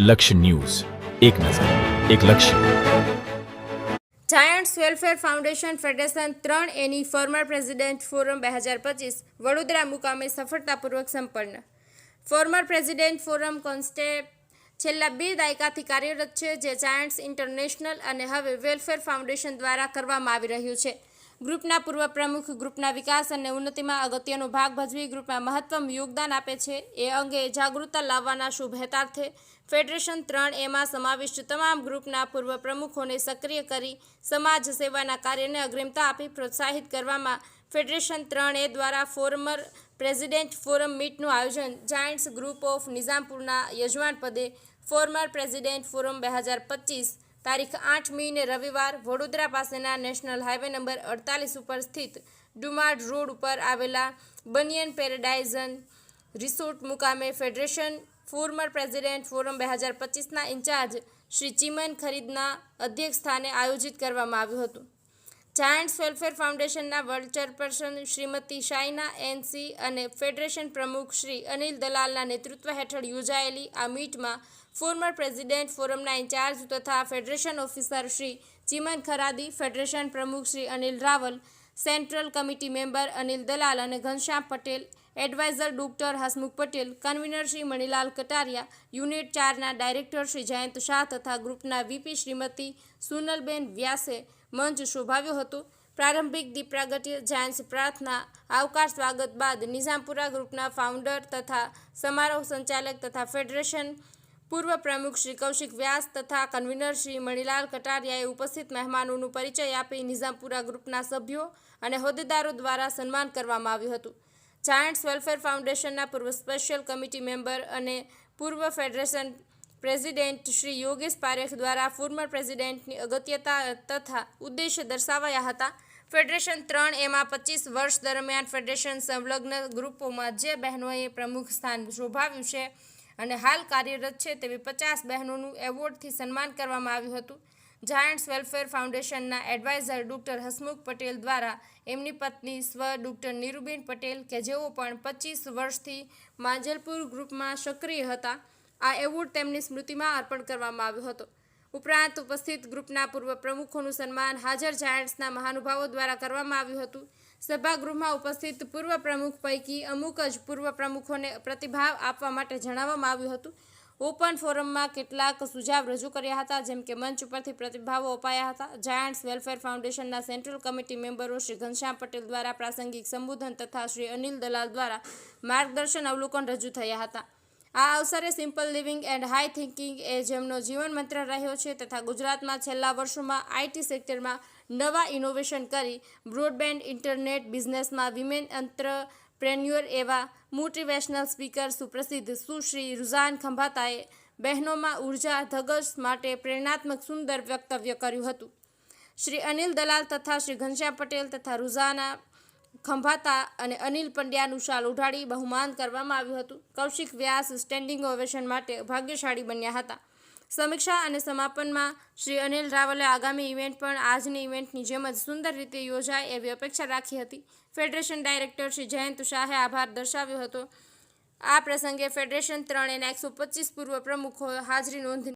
લક્ષ્ય ન્યૂઝ, એક નજર, એક લક્ષ્ય. જાયન્ટ્સ વેલફેર ફાઉન્ડેશન ફેડરેશન 3Aની ફોર્મર પ્રેસિડેન્ટ ફોરમ 2025 વડોદરા મુકામે સફળતાપૂર્વક સંપન્ન. ફોર્મર પ્રેસિડેન્ટ ફોરમ કોન્સેપ્ટ છેલ્લા 2 દાયકાથી કાર્યરત છે, જે જાયન્ટ્સ ઇન્ટરનેશનલ અને હવે વેલફેર ફાઉન્ડેશન દ્વારા કરવામાં આવી રહ્યું છે. ગ્રુપના પૂર્વ પ્રમુખ ગ્રુપના વિકાસ અને ઉન્નતિમાં અગત્યનો ભાગ ભજવી ગ્રુપમાં મહત્તમ યોગદાન આપે છે. એ અંગે જાગૃતતા લાવવાના શુભ હેતાર્થે ફેડરેશન 3Aમાં સમાવિષ્ટ તમામ ગ્રુપના પૂર્વ પ્રમુખોને સક્રિય કરી સમાજ સેવાના કાર્યને અગ્રિમતા આપી પ્રોત્સાહિત કરવામાં ફેડરેશન 3A દ્વારા ફોર્મર પ્રેસિડેન્ટ ફોરમ મીટનું આયોજન જાયન્ટ્સ ગ્રુપ ઓફ નિઝામપુરના યજમાન પદે ફોર્મર પ્રેસિડેન્ટ ફોરમ 2025 તારીખ 8 મીને રવિવાર વડોદરા પાસેના નેશનલ હાઈવે નંબર 48 ઉપર સ્થિત ડુમાડ રોડ ઉપર આવેલા બનિયન પેરાડાઇઝન રિસોર્ટ મુકામે ફેડરેશન ફોર્મર પ્રેસિડેન્ટ ફોરમ 2025ના ઇન્ચાર્જ શ્રી ચિમન ખરીદના અધ્યક્ષ સ્થાને આયોજિત કરવામાં આવ્યું હતું. જાયન્ટ્સ વેલફેર ફાઉન્ડેશનના world chairperson Shrimati Shaina NC અને ફેડરેશન પ્રમુખ શ્રી અનિલ દલાલના નેતૃત્વ હેઠળ યોજાયેલી આ મીટમાં ફોર્મર પ્રેસિડેન્ટ ફોરમના ઇન્ચાર્જ તથા federation officer Shri Chiman Kharadi, federation પ્રમુખ Shri Anil Raval, central committee member Anil Dalal અને Ghanshyam Patel, advisor doctor Hasmukh Patel, convener Shri Manilal Kataria, unit 4ના director Shri Jayant Shah તથા ગ્રુપના VP શ્રીમતી સુનલબેન વ્યાસે મંચ શોભાવ્યો હતો. પ્રારંભિક દીપ પ્રાગટ્ય, જાયન્ટ્સ પ્રાર્થના, આવકાર સ્વાગત બાદ નિઝામપુરા ગ્રુપના ફાઉન્ડર તથા સમારોહ સંચાલક તથા ફેડરેશન પૂર્વ પ્રમુખ શ્રી કૌશિક વ્યાસ તથા કન્વીનર શ્રી મણિલાલ કટારિયાએ ઉપસ્થિત મહેમાનોનું પરિચય આપી નિઝામપુરા ગ્રુપના સભ્યો અને હોદ્દેદારો દ્વારા સન્માન કરવામાં આવ્યું હતું. જાયન્ટ્સ વેલફેર ફાઉન્ડેશનના પૂર્વ સ્પેશિયલ કમિટી મેમ્બર અને પૂર્વ ફેડરેશન પ્રેસિડેન્ટ શ્રી યોગેશ પારેખ દ્વારા ફોર્મર પ્રેસિડેન્ટની અગત્યતા તથા ઉદ્દેશ્ય દર્શાવાયા હતા. ફેડરેશન 3Aમાં 25 વર્ષ દરમિયાન ફેડરેશન સંલગ્ન ગ્રુપોમાં જે બહેનોએ પ્રમુખ સ્થાન શોભાવ્યું છે અને હાલ કાર્યરત છે તેવી 50 બહેનોનું એવોર્ડથી સન્માન કરવામાં આવ્યું હતું. જાયન્ટ્સ વેલફેર ફાઉન્ડેશનના એડવાઇઝર ડોક્ટર હસમુખ પટેલ દ્વારા એમની પત્ની સ્વ ડોક્ટર નીરુબેન પટેલ કે જેઓ પણ 25 વર્ષથી માંજલપુર ગ્રુપમાં સક્રિય હતા, આ એવોર્ડ તેમની સ્મૃતિમાં અર્પણ કરવામાં આવ્યો હતો. ઉપરાંત ઉપસ્થિત ગ્રુપના પૂર્વ પ્રમુખોનું સન્માન હાજર જાયન્ટ્સના મહાનુભાવો દ્વારા કરવામાં આવ્યું હતું. સભાગૃહમાં ઉપસ્થિત પૂર્વ પ્રમુખ પૈકી અમુક જ પૂર્વ પ્રમુખોને પ્રતિભાવ આપવા માટે જણાવવામાં આવ્યું હતું. ઓપન ફોરમમાં કેટલાક સુઝાવ રજૂ કર્યા હતા, જેમ કે મંચ ઉપરથી પ્રતિભાવો અપાયા હતા. જાયન્ટ્સ વેલફેર ફાઉન્ડેશનના સેન્ટ્રલ કમિટી મેમ્બરો શ્રી ઘનશ્યામ પટેલ દ્વારા પ્રાસંગિક સંબોધન તથા શ્રી અનિલ દલાલ દ્વારા માર્ગદર્શન અવલોકન રજૂ થયા હતા. આ અવસરે simple living and high thinking એ જેમનો જીવન મંત્ર રહ્યો છે તથા ગુજરાતમાં છેલ્લા વર્ષોમાં IT સેક્ટરમાં નવા ઇનોવેશન કરી બ્રોડબેન્ડ ઇન્ટરનેટ બિઝનેસમાં વિમેન એન્ટરપ્રેન્યોર એવા મોટિવેશનલ સ્પીકર સુપ્રસિદ્ધ સુશ્રી રુઝાન ખંભાતાએ બહેનોમાં ઉર્જા ધગશ માટે પ્રેરણાત્મક સુંદર વક્તવ્ય કર્યું હતું. શ્રી અનિલ દલાલ તથા શ્રી ઘનશ્યામ પટેલ તથા રુઝાના ખંભાતા અને અનિલ પંડ્યાનું શાલ ઉઢાડી બહુમાન કરવામાં આવ્યું હતું. કૌશિક વ્યાસ સ્ટેન્ડિંગ ઓવેશન માટે ભાગ્યશાળી બન્યા હતા. સમીક્ષા અને સમાપનમાં શ્રી અનિલ રાવલે આગામી ઇવેન્ટ પણ આજની ઇવેન્ટની જેમ જ સુંદર રીતે યોજાય એવી અપેક્ષા રાખી હતી. ફેડરેશન ડાયરેક્ટર શ્રી જયંત શાહે આભાર દર્શાવ્યો હતો. આ પ્રસંગે ફેડરેશન 3Aના 125 પૂર્વ પ્રમુખો હાજરી નોંધી